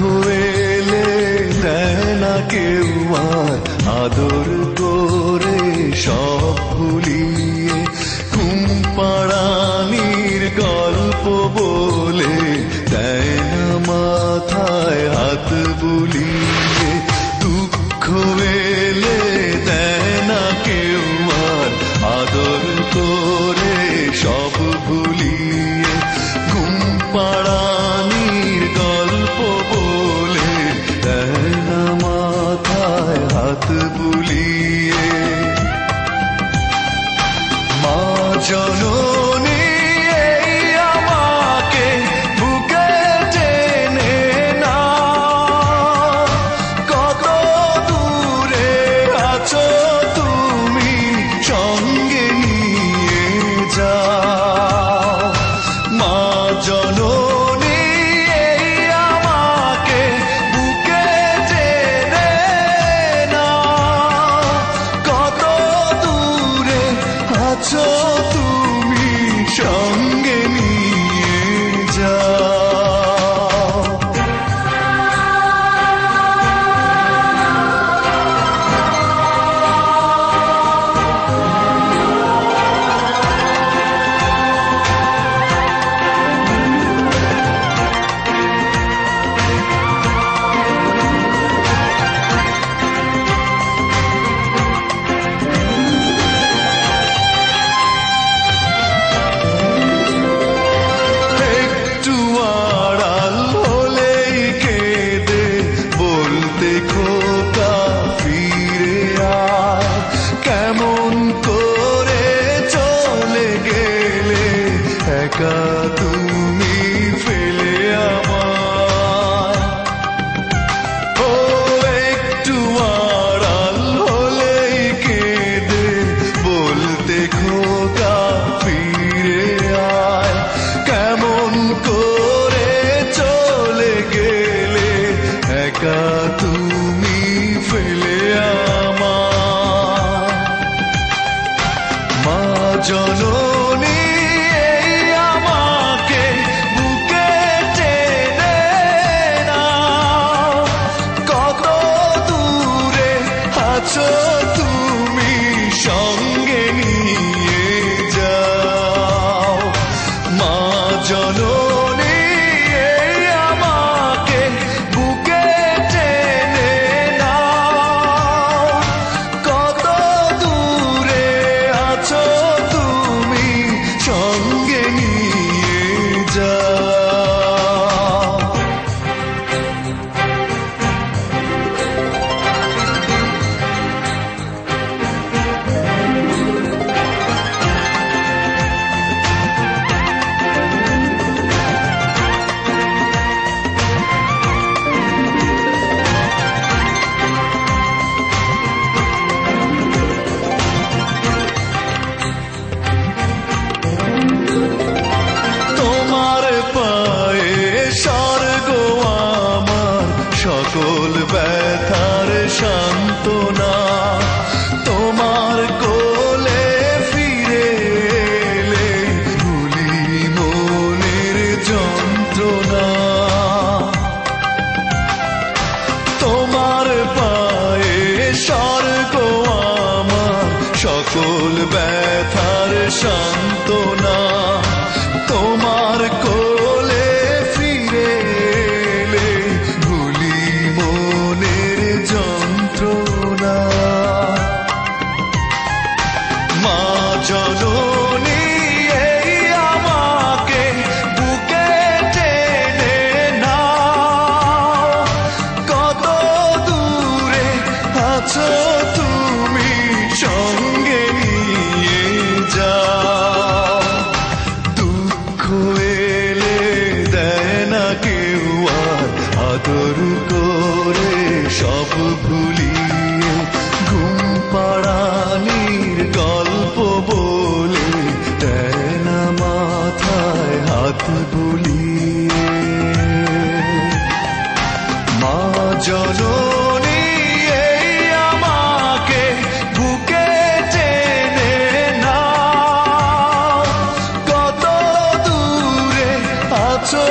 এলে দেয় না কেউ আর আদর করে সব ভুলিয়ে, ঘুম পাড়ানির গল্প বলে দেয় না মাথায় হাত বুলিয়ে। দুঃখ এলে দেয় না কেউ আর আদর করে সব ভুলিয়ে, ঘুম পাড়ানির গল্প বলে দেয় না মাথায় হাত বুলিয়ে। মা জননী এই আমাকে বুকে টেনে না, কত দূরে আছো তুমি সঙ্গে নিয়ে যাও। মা জননী এই আমাকে বুকে টেনে না, কত দূরে আছো তুমি সঙ্গে নিয়ে যাও। একটু আড়াল হলেই কেঁদে বলতে খোকা ফিরে আয়, কেমন করে চলে গেলে একা তুমি ফেলে আমায়। ও একটু আড়াল হলেই কেঁদে বলতে খোকা ফিরে আয়, কেমন করে চলে গেলে একা তুমি ফেলে আমায়। মা জননী এই আমাকে বুকে টেনে না, কত দূরে আছো তুমি সঙ্গে নিয়ে যাও। মা জননী এই আমাকে বুকে টেনে না, কত দূরে আছো তুমি সঙ্গে নিয়ে যাও। তোমার পায়ে স্বর্গ আমার সকল ব্যথার সান্ত্বনা, তোমার কোলে ফিরে এলে ভুলি মনের যন্ত্রণা। তোমার পায়ে স্বর্গ আমার সকল ব্যথার সান্ত্বনা, তোমার কোলে ফিরে এলে ভুলি মনের যন্ত্রণা। মা জননী এই আমাকে বুকে টেনে না, কত দূরে আছো তুমি সঙ্গে নিয়ে যাও। দুঃখ এলে দেয় না কেউ আর আদর করে সব ভুলিয়ে, ঘুম পাড়ানির গল্প বলে দেয় না মাথায় হাত বুলিয়ে। মা জননী এই আমাকে বুকে টেনে না, কত দূরে আছো